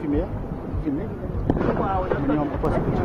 Filmer. Mais on peut pas se coucher.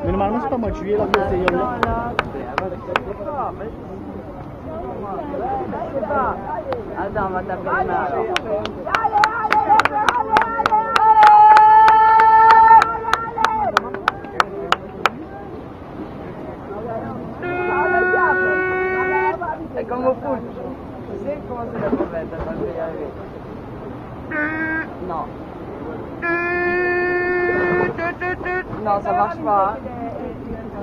Mais normalement, c'est pas mois de juillet, là, c'est Attends, on va taper les mains. C'est comme au foot. Tu sais comment c'est la mauvaise, attends, je vais y arriver. Non. Non, ça marche pas.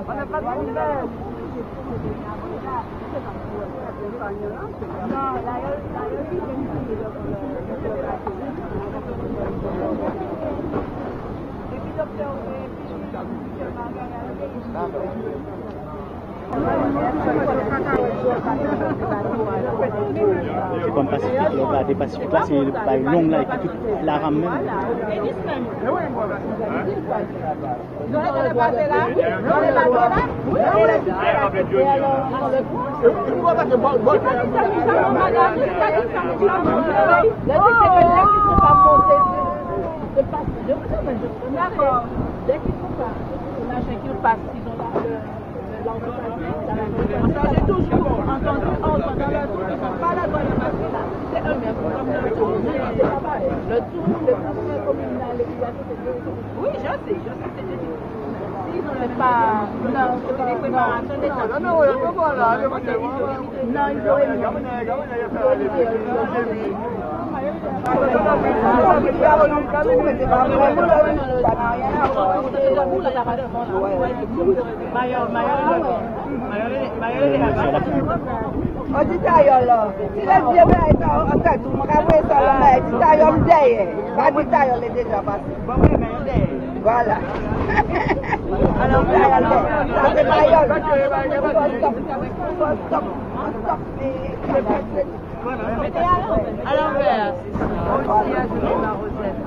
On n'a pas de nouvelles. C'est comme Pacifique, là, regardez Pacifique, là, c'est pas long, là, et puis toute la rame même. Dès qu'ils font pas, on a chacun passe, ils ont j'ai toujours entendu pendant la tour, ils ne sont pas là dans le marché là. C'est eux mêmes comme le tour, c'est pas pareil. Le tour, le conseil communal, les oui, je sais, c'est des c'est pas. Non, c'est des préparations des temps. Non, ils auraient voilà. Alors, à l'envers, on y a donné ma recette.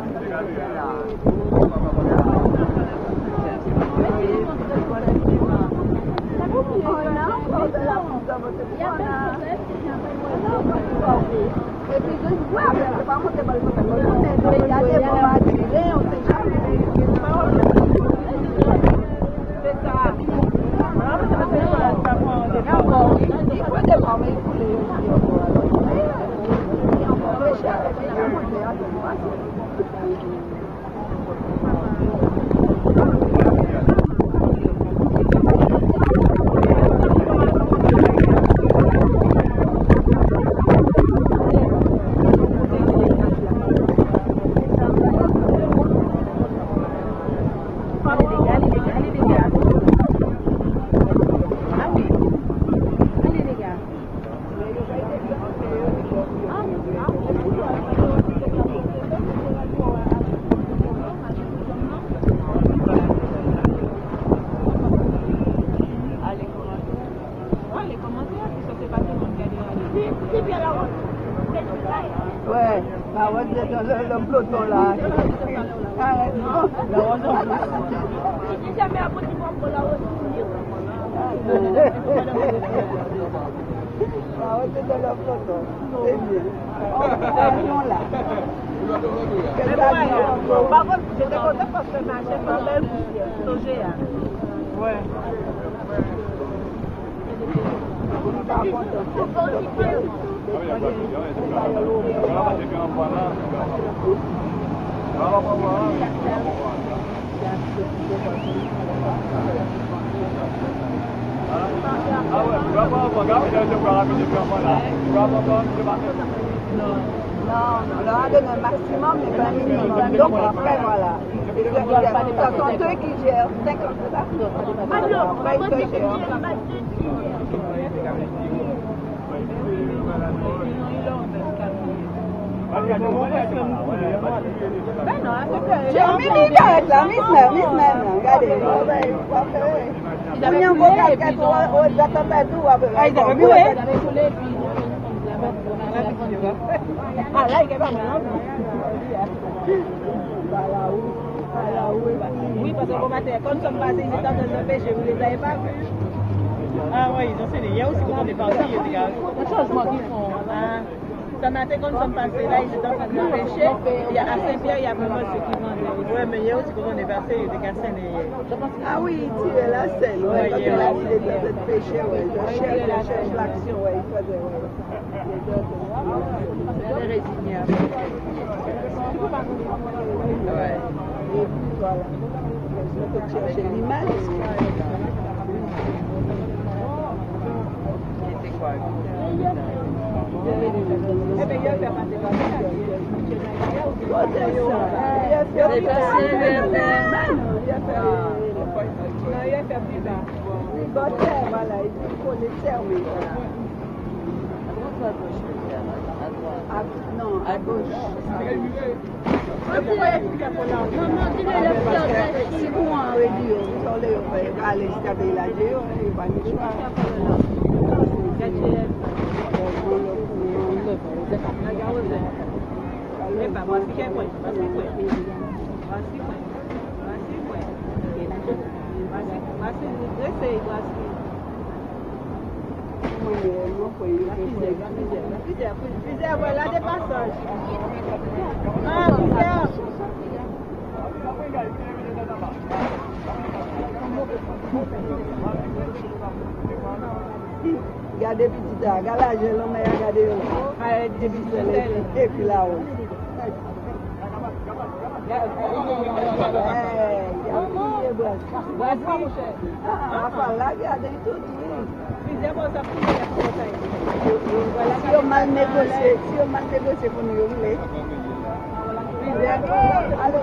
Ouais, bah ouais, c'est dans le peloton là. Si jamais à côté pour la route. Ah ouais, c'est dans le peloton. C'est bien. Oh, là. Par contre, j'étais contente parce que ma chef m'a belle logée. Ouais. Ah ouais, tu vas pas avoir Non, on leur a donné un maximum, mais pas un minimum. Donc après, voilà. C'est compteux qui gère 50 $. Alors, pas une qui gère. J'ai un mini avec la Miss Même, regardez. Ils avaient un beau casquette aux attentats tout. Ah, ils avaient coulé. Ah là, il est pas mal. Oui, parce que matin, quand nous sommes passés, ils étaient en train de pêcher, vous ne les avez pas vus? Ah oui, ils ont fait des aussi quand on est parti, il y a Le changement qu'ils font. Ce matin, quand nous sommes passés là, ils étaient en train de pêcher. Il y a à Saint-Pierre, il y a vraiment ceux qui vendent. Oui, mais il y a aussi quand on est passé, il était cassé. Ah oui, tu es là, c'est là. Quand il a dit de pêcher, oui. Je cherche l'action, oui. Il faisait, oui. C'est résignable. Ouais. Et puis voilà. Je vais chercher l'image. C'était quoi? Eh bien, il va faire passer par là. Il va faire plus bas. Il va faire, voilà, il faut les fermer. Non, à gauche. Si vous en réduire, vous allez regarder la géo, il va nous voilà des passages. Ah, plusieurs. Regardez petit gars, regardez l'homme et regardez et puis là-haut. Si on mal négocié pour nous, vous voulez. Allez,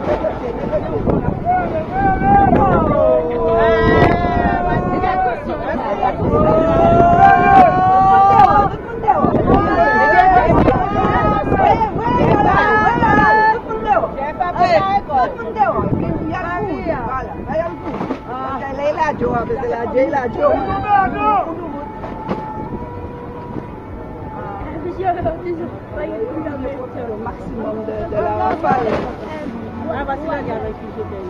le maximum de la rafale. Ah, voici la gare avec qui j'étais.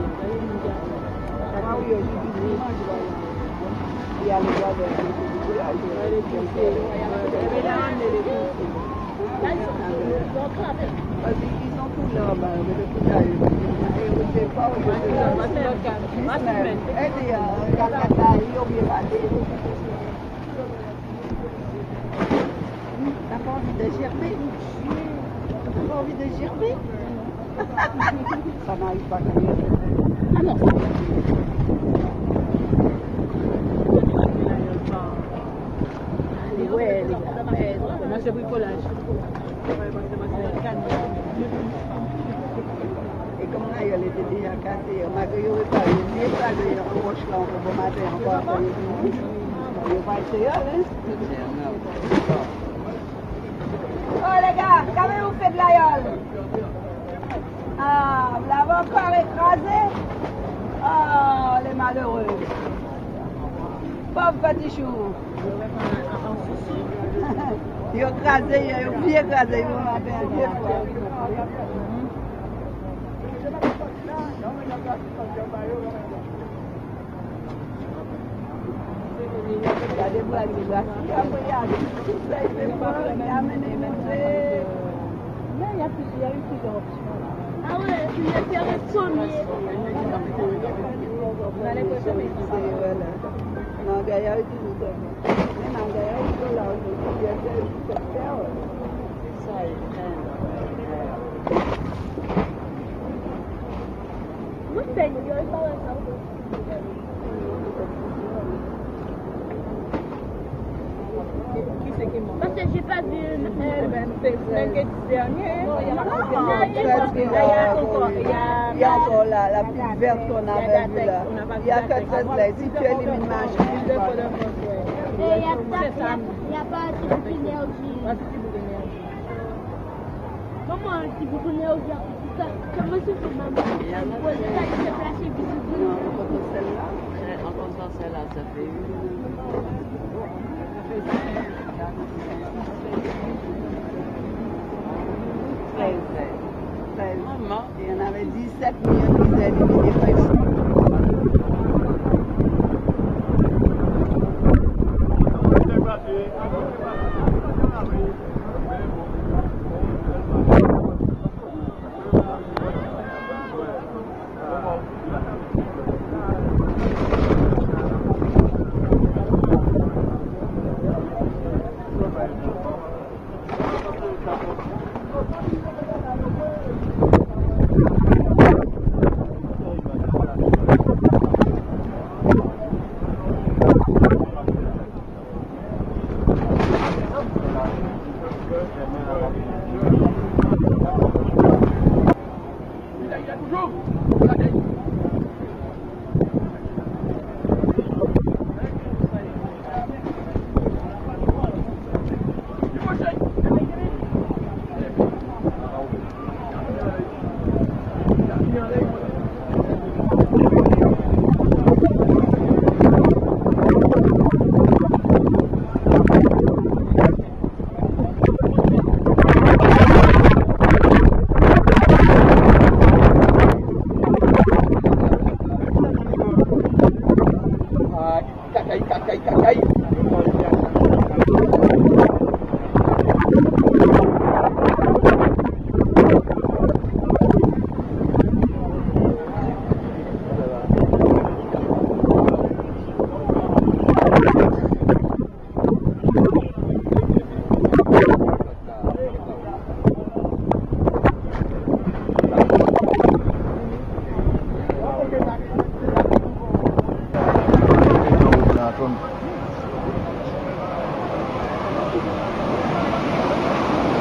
Ah oui, aujourd'hui, il y a les gars de parce qu'ils sont tous là-bas, t'as pas envie de gerber? T'as pas envie de gerber? Ça n'arrive pas comme ça. Ah non. Ouais, les gars. Moi, c'est bricolage. Et comme là, elle était déjà cassée, malgré qu'il n'y aurait pas eu une étage, il y a un roche là, on peut mater encore. Il n'y a pas de céréales, hein? Oh les gars, qu'avez-vous fait de l'aïeul? Ah, vous l'avez encore écrasé? Oh, les malheureux. Pauvre petit chou. Ils ont écrasé, ils ont bien écrasé, ils vont m'appeler un vieux fois. Regardez-vous avec les glaces. Après, il y a des petits, il y a amené, il y a eu plusieurs options. Ah ouais, il y a des retournés. On a l'impression que non, il y a eu tout le temps. Non, il y a eu tout là. Il y a eu tout ça. ça est Moi, c'est une gueule, pas la Qui c'est qui monte? parce que j'ai pas vu C'est mercredi dernier. Il y a encore la petite verte qu'on avait vue là. Il y a que cette là. Si tu élimines ma et il n'y a pas assez d'énergie. Comment un petit peu d'énergie? Comment c'est que maman? Ouais, ça s'est placé visible. Non, encore celle-là. Encore celle-là, ça fait une. Il y en avait 17 millions qui étaient éliminés.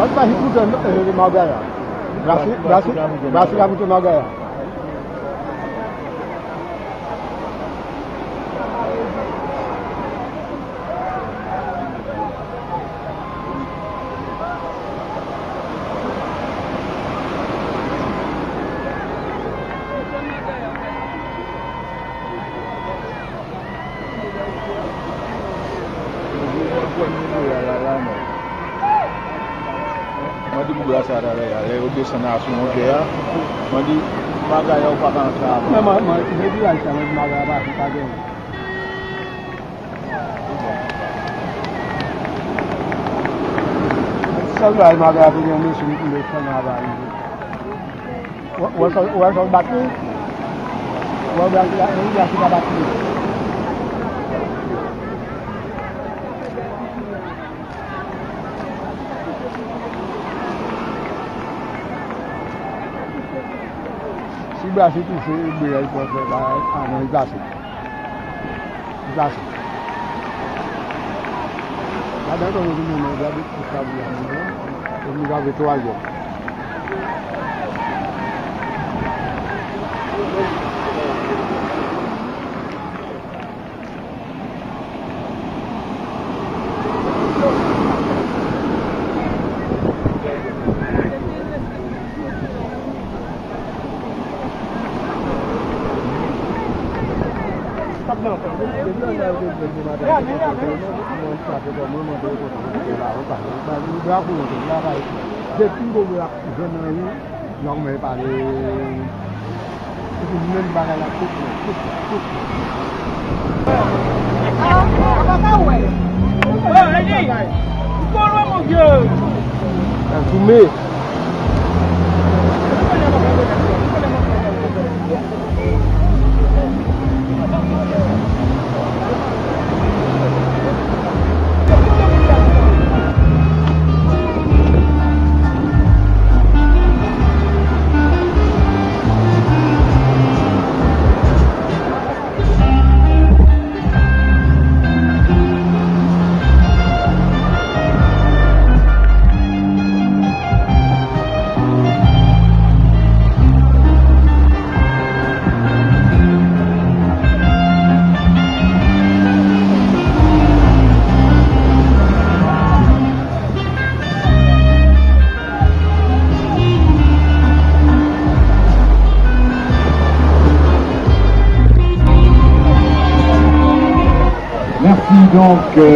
Hasta hiputan Magaya. Berhasil kami ke Magaya. Madi buga sara ya, le ode sana asumo dia. Madi baga ya upa kan sa. Ma ne bi an sama Magaya ba ta ge. Sai Magaya punya ni sini ni sana ba ni. Wa batu. Wa yang kita batu. Sígbà sí kì í ṣe gbé ẹ̀kọ́ pẹ̀lú àwọn ìgbàsí. Ládájọ́ wo ni mo mọ̀ ìgbàgbé kò sábì àwọn onígbàgbé tó wà yọ. Fumé. Donc, de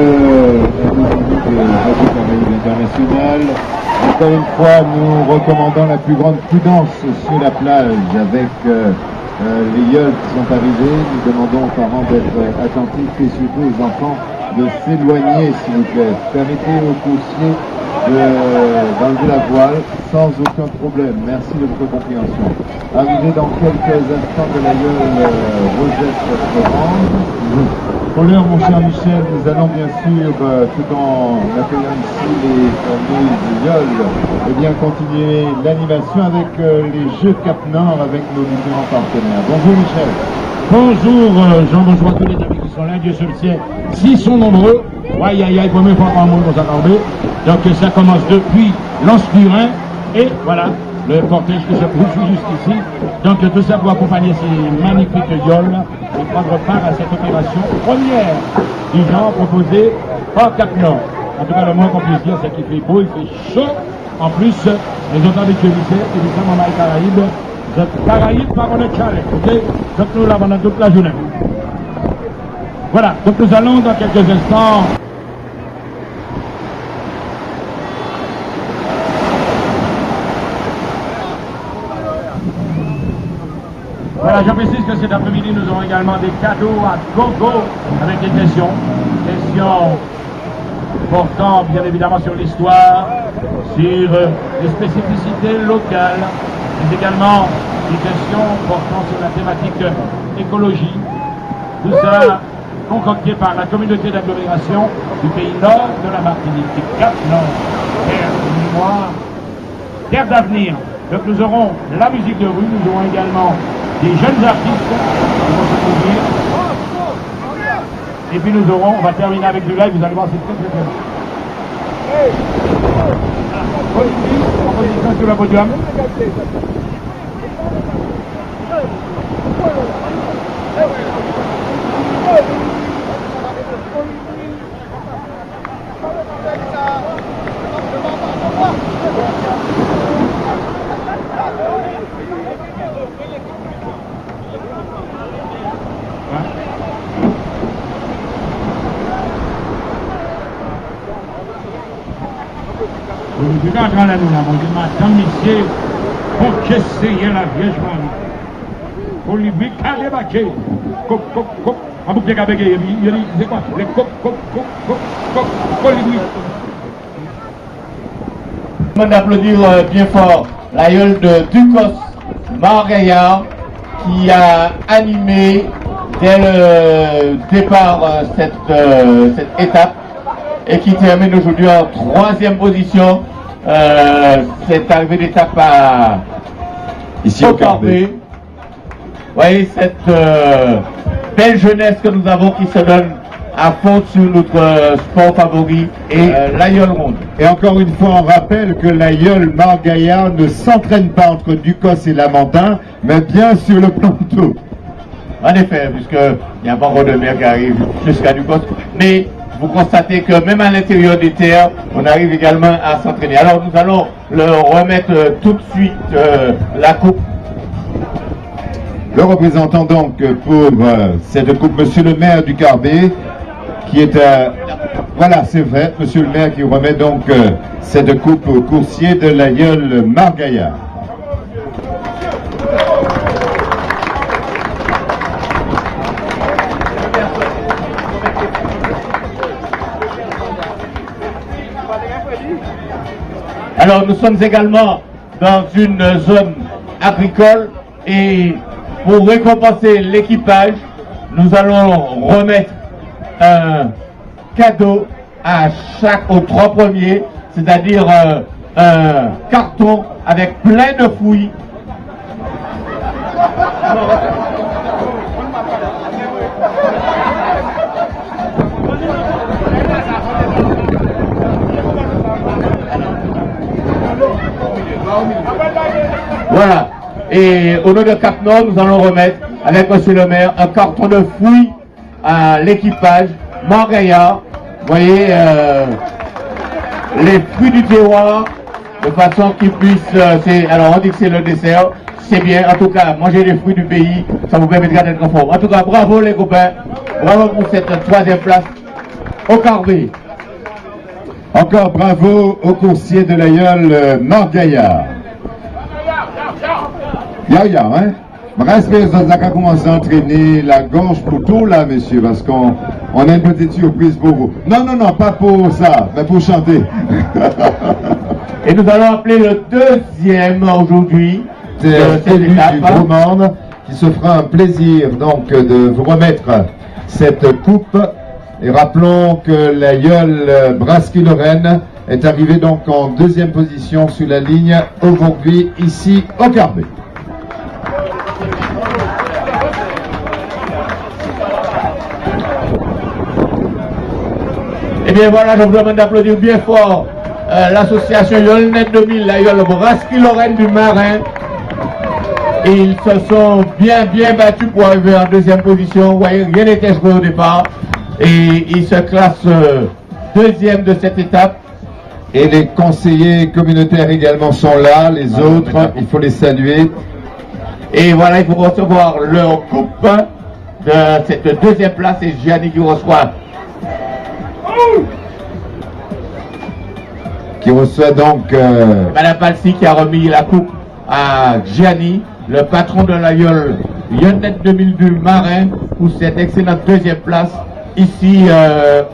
Radio Caraïbes International. Encore une fois, nous recommandons la plus grande prudence sur la plage avec les yeules qui sont arrivés. Nous demandons aux parents d'être attentifs et surtout aux enfants de s'éloigner, s'il vous plaît. Permettez aux coursiers d'enlever la voile sans aucun problème. Merci de votre compréhension. Arrivé dans quelques instants de la gueule Rosette Orange. Pour l'heure, mon cher Michel, nous allons bien sûr, tout en accueillant ici les fameuses gueules, eh bien continuer l'animation avec les Jeux Cap Nord avec nos différents partenaires. Bonjour Michel. Bonjour Jean, bonjour à tous les amis qui sont là, Dieu seul sait s'ils sont nombreux. Aïe aïe aïe, première fois qu'on monde nous accordé. Donc ça commence depuis l'Anse-du-Rhin et voilà le cortège qui se poursuit jusqu'ici. Donc tout ça pour accompagner ces magnifiques gueules et prendre part à cette opération première du genre proposée par Cap Nord. En tout cas, le moins qu'on puisse dire, c'est qu'il fait beau, il fait chaud. En plus, les autres habitués lycées, et nous sommes en Caraïbes. The Caraïbes par on a challenge, ok? Donc nous là pendant toute la journée. Voilà, donc nous allons dans quelques instants. Voilà, je précise que cet après-midi, nous aurons également des cadeaux à gogo avec des questions. Questions portant bien évidemment sur l'histoire, sur les spécificités locales, mais également des questions portant sur la thématique écologie. Tout ça concocté par la communauté d'agglomération du pays nord de la Martinique, Cap Nord, terre de mémoire, terre d'avenir. Donc nous aurons la musique de rue, nous aurons également des jeunes artistes qui vont se couvrir. Et puis nous aurons, on va terminer avec du live, vous allez voir, c'est très très bien. Position sur le podium. Je suis en train de nous là, mon Dieu, madame, monsieur, pour que c'est la Vierge Marie. Pour lui carré baquet, cop, cop, cop, en boucle de cabégué, il dit, c'est quoi? Les cop, cop, cop, cop, cop, colibri. Je demande d'applaudir bien fort la gueule de Ducos Margaillard qui a animé dès le départ cette étape et qui termine aujourd'hui en 3e position. C'est arrivé d'étape à ici au Carbet. Vous voyez cette belle jeunesse que nous avons qui se donne à fond sur notre sport favori et l'aïeul ronde. Et encore une fois, on rappelle que l'aïeul Margaillard ne s'entraîne pas entre Ducos et Lamentin, mais bien sur le plateau. En effet, puisqu'il n'y a pas encore de mer qui arrive jusqu'à Ducos, mais vous constatez que même à l'intérieur des terres, on arrive également à s'entraîner. Alors nous allons leur remettre tout de suite la coupe. Le représentant donc pour cette coupe, monsieur le maire du Carbet, qui est voilà, c'est vrai, monsieur le maire qui remet donc cette coupe au coursier de l'aïeul Margaillard. Alors nous sommes également dans une zone agricole et pour récompenser l'équipage, nous allons remettre un cadeau aux 3 premiers, c'est-à-dire un carton avec plein de fruits. Voilà. Et au nom de Cap Nord, nous allons remettre, avec monsieur le maire, un carton de fruits à l'équipage Mort-Gaillard. Vous voyez, les fruits du terroir, de façon qu'ils puissent, alors on dit que c'est le dessert, c'est bien, en tout cas, manger les fruits du pays, ça vous permettra d'être en forme. En tout cas, bravo les copains, bravo pour cette 3e place au Carbet. Encore bravo aux coursiers de l'aïeul Mort-Gaillard. Ya, hein? J'espère que ça a commencé à entraîner la gorge pour tout là, monsieur, parce qu'on a une petite surprise pour vous. Non, pas pour ça, mais pour chanter. Et nous allons appeler le 2e aujourd'hui. C'est l'élu du Gros Monde qui se fera un plaisir donc de vous remettre cette coupe. Et rappelons que l'aïeul Brasky-Lorraine est arrivé donc en 2e position sur la ligne aujourd'hui ici au Carbet. Et bien voilà, je vous demande d'applaudir bien fort l'association Yolnet 2000, l'aïeul Brasky-Lorraine du Marin. Et ils se sont bien battus pour arriver en 2e position. Vous voyez, rien n'était joué au départ. Et ils se classent 2e de cette étape. Et les conseillers communautaires également sont là, les autres, il faut les saluer. Et voilà, il faut recevoir leur coupe de cette 2e place, et Gianni qui reçoit. Qui reçoit donc... Madame Palsy qui a remis la coupe à Gianni, le patron de l'aïeul Yolnet 2000 du Marin, pour cette excellente 2e place ici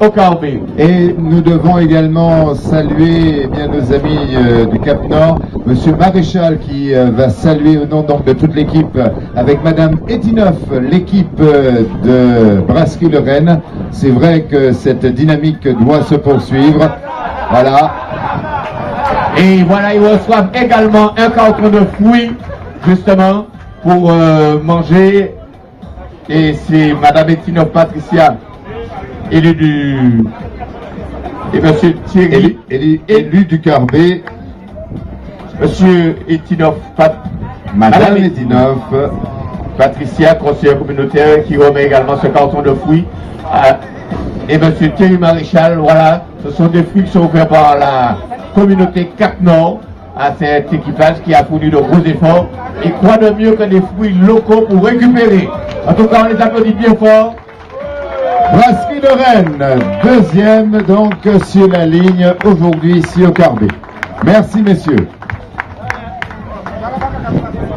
au Carbet. Et nous devons également saluer bien nos amis du Cap Nord, monsieur Maréchal qui va saluer au nom donc de toute l'équipe avec madame Etinoff, l'équipe de Brasky-Lorraine. C'est vrai que cette dynamique doit se poursuivre. Voilà. Et voilà, ils reçoivent également un carton de fruits justement pour manger. Et c'est madame Etinoff Patricia, élu du... et monsieur Thierry, élu du Carbet, monsieur Etinoff, madame Etinoff, Patricia, conseillère communautaire, qui remet également ce carton de fruits, et monsieur Thierry Maréchal. Voilà, ce sont des fruits qui sont offerts par la communauté Cap Nord à cet équipage qui a fourni de gros efforts. Et quoi de mieux que des fruits locaux pour récupérer. En tout cas, on les applaudit bien fort. Brasky-Lorraine, 2e donc sur la ligne aujourd'hui ici au Carbet. Merci messieurs.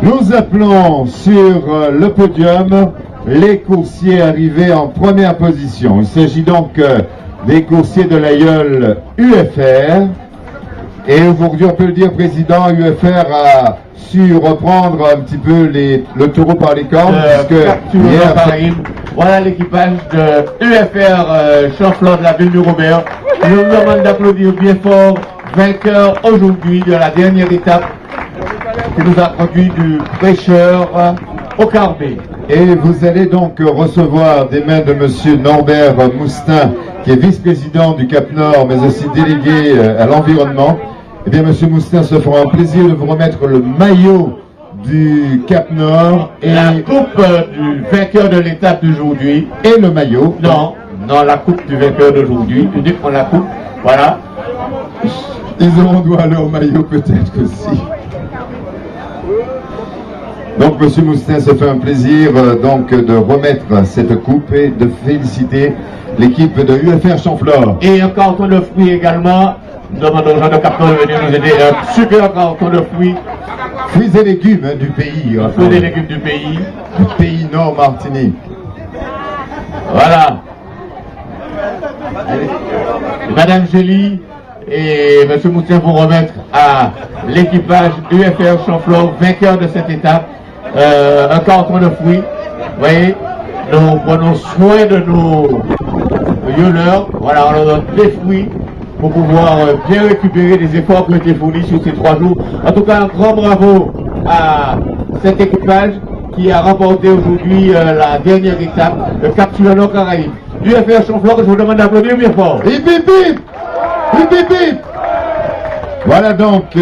Nous appelons sur le podium les coursiers arrivés en première position. Il s'agit donc des coursiers de l'aïeul UFR. Et aujourd'hui, on peut le dire, président, UFR a su reprendre un petit peu le taureau par les cornes. Voilà l'équipage de UFR Champlain de la ville de Robert. Je vous demande d'applaudir bien fort, vainqueur aujourd'hui de la dernière étape qui nous a conduit du prêcheur au Carbet. Et vous allez donc recevoir des mains de monsieur Norbert Moustin, qui est vice-président du Cap Nord, mais aussi délégué à l'environnement. Eh bien, monsieur Moustin se fera un plaisir de vous remettre le maillot du Cap Nord et la coupe du vainqueur de l'étape d'aujourd'hui. Et le maillot. Non, la coupe du vainqueur d'aujourd'hui. Tu dis qu'on la coupe, voilà. Ils auront droit à leur maillot peut-être aussi. Donc, monsieur Moustin se fait un plaisir donc de remettre cette coupe et de féliciter l'équipe de UFR Champlain. Et un carton de fruits également. Nous demandons aux gens de Cap Nord de venir nous aider. Un super carton de fruits. Fruits et légumes du pays. Fruits et légumes du pays. Du pays Nord Martinique. Voilà. Madame Gélie et monsieur Moustin vont remettre à l'équipage UFR Champlain, vainqueur de cette étape, un carton de fruits. Vous voyez, nous prenons soin de nos violeurs. Voilà, on leur donne des fruits pour pouvoir bien récupérer les efforts qui ont été fournis sur ces 3 jours. En tout cas, un grand bravo à cet équipage qui a remporté aujourd'hui la dernière étape, le Cap sur le Nord-Caraïbe. UFR Chamflore, je vous demande d'applaudir bien fort. Hip hip hip! Hip hip hip! Voilà donc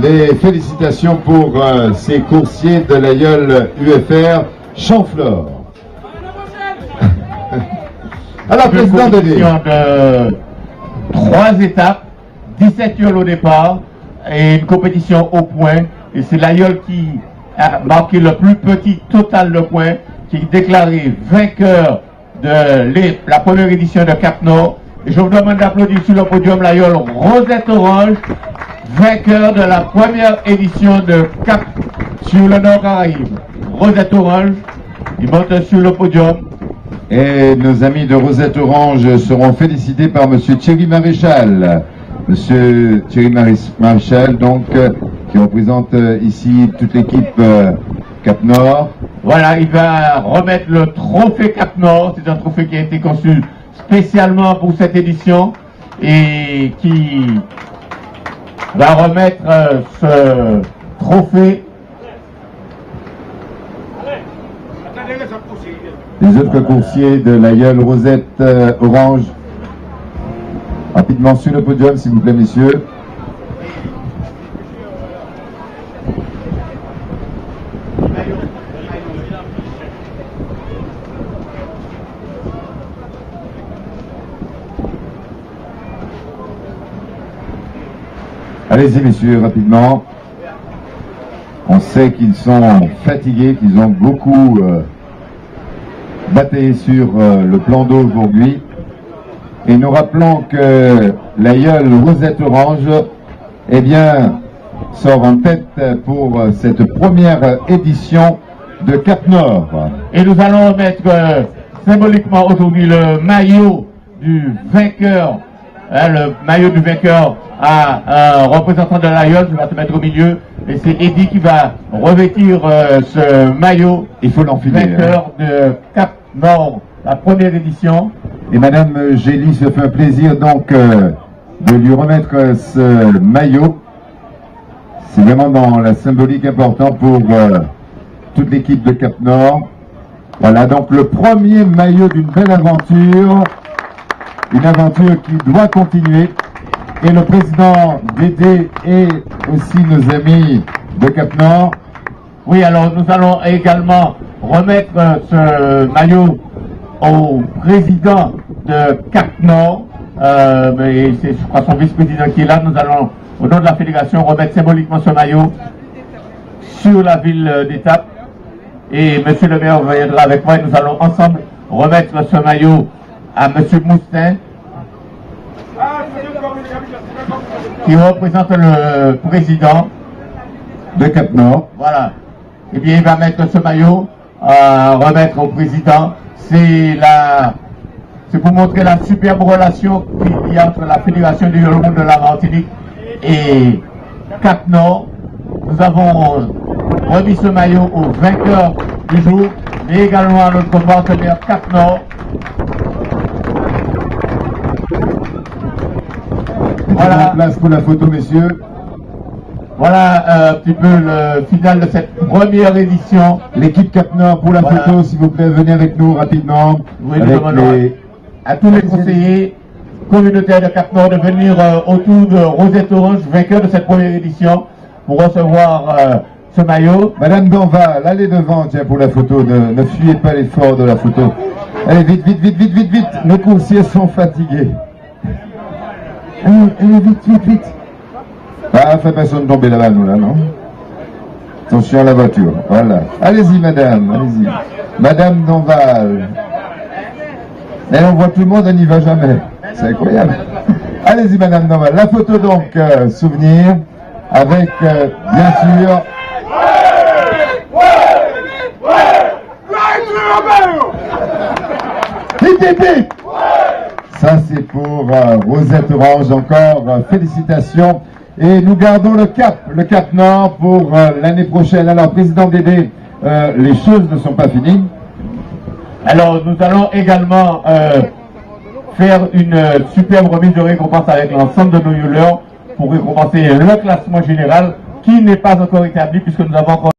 les félicitations pour ces coursiers de l'aïeul UFR Chamflore. Alors, président de de 3 étapes, 17 yoles au départ et une compétition au point. Et c'est l'aïeul qui a marqué le plus petit total de points, qui est déclaré vainqueur de la première édition de Cap Nord. Et je vous demande d'applaudir sur le podium l'aïeul Rosette Orange, vainqueur de la première édition de Cap sur le Nord-Caraïbe. Rosette Orange, il monte sur le podium. Et nos amis de Rosette Orange seront félicités par Monsieur Thierry Maréchal. Monsieur Thierry Maréchal, donc, qui représente ici toute l'équipe Cap Nord. Voilà, il va remettre le trophée Cap Nord. C'est un trophée qui a été conçu spécialement pour cette édition et qui va remettre ce trophée. Les autres coursiers de l'aïeul Rosette Orange. Rapidement sur le podium, s'il vous plaît, messieurs. Allez-y, messieurs, rapidement. On sait qu'ils sont fatigués, qu'ils ont beaucoup bataillé sur le plan d'eau aujourd'hui. Et nous rappelons que l'aïeul Rosette Orange, eh bien, sort en tête pour cette première édition de Cap Nord. Et nous allons remettre symboliquement aujourd'hui le maillot du vainqueur, le maillot du vainqueur à un représentant de l'aïeul. Je vais te mettre au milieu. Et c'est Eddy qui va revêtir ce maillot. Il faut l'enfiler. Vainqueur de Cap Nord, la première édition. Et Madame Gély se fait un plaisir donc de lui remettre ce maillot. C'est vraiment dans la symbolique importante pour toute l'équipe de Cap Nord. Voilà donc le premier maillot d'une belle aventure. Une aventure qui doit continuer. Et le président Dédé et aussi nos amis de Cap Nord. Oui, alors nous allons également remettre ce maillot au président de Cap Nord, mais c'est je crois son vice-président qui est là. Nous allons, au nom de la fédération, remettre symboliquement ce maillot sur la ville d'étape. Et monsieur le maire viendra avec moi et nous allons ensemble remettre ce maillot à monsieur Moustin, qui représente le président de Cap Nord. Voilà. Et bien il va mettre ce maillot à remettre au président. C'est pour montrer la superbe relation qu'il y a entre la Fédération du Violon de la Martinique et Cap Nord. Nous avons remis ce maillot au vainqueur du jour, mais également à notre partenaire Cap Nord. Voilà. Place pour la photo, messieurs. Voilà un petit peu le final de cette première édition. L'équipe Cap Nord pour la photo, s'il vous plaît, venez avec nous rapidement. Oui, nous demandons à tous les conseillers communautaires de Cap Nord de venir autour de Rosette Orange, vainqueur de cette première édition, pour recevoir ce maillot. Madame Danval, allez devant, tiens, pour la photo. Ne fuyez pas l'effort de la photo. Allez, vite, vite, vite, vite, vite, vite. Nos coursiers sont fatigués. Allez, vite, vite, vite. Ah, faites personne tomber là-bas, nous, là, non? Attention à la voiture. Voilà. Allez-y, madame, allez-y. Madame Danval. Et on voit tout le monde, elle n'y va jamais. C'est incroyable. Allez-y, madame Danval. La photo, donc, souvenir, avec, bien sûr... Ça, c'est pour Rosette Orange. Encore félicitations. et nous gardons le cap nord pour l'année prochaine. Alors, président Dédé, les choses ne sont pas finies. Alors, nous allons également faire une superbe remise de récompense avec l'ensemble de nos yuleurs pour récompenser le classement général qui n'est pas encore établi puisque nous avons encore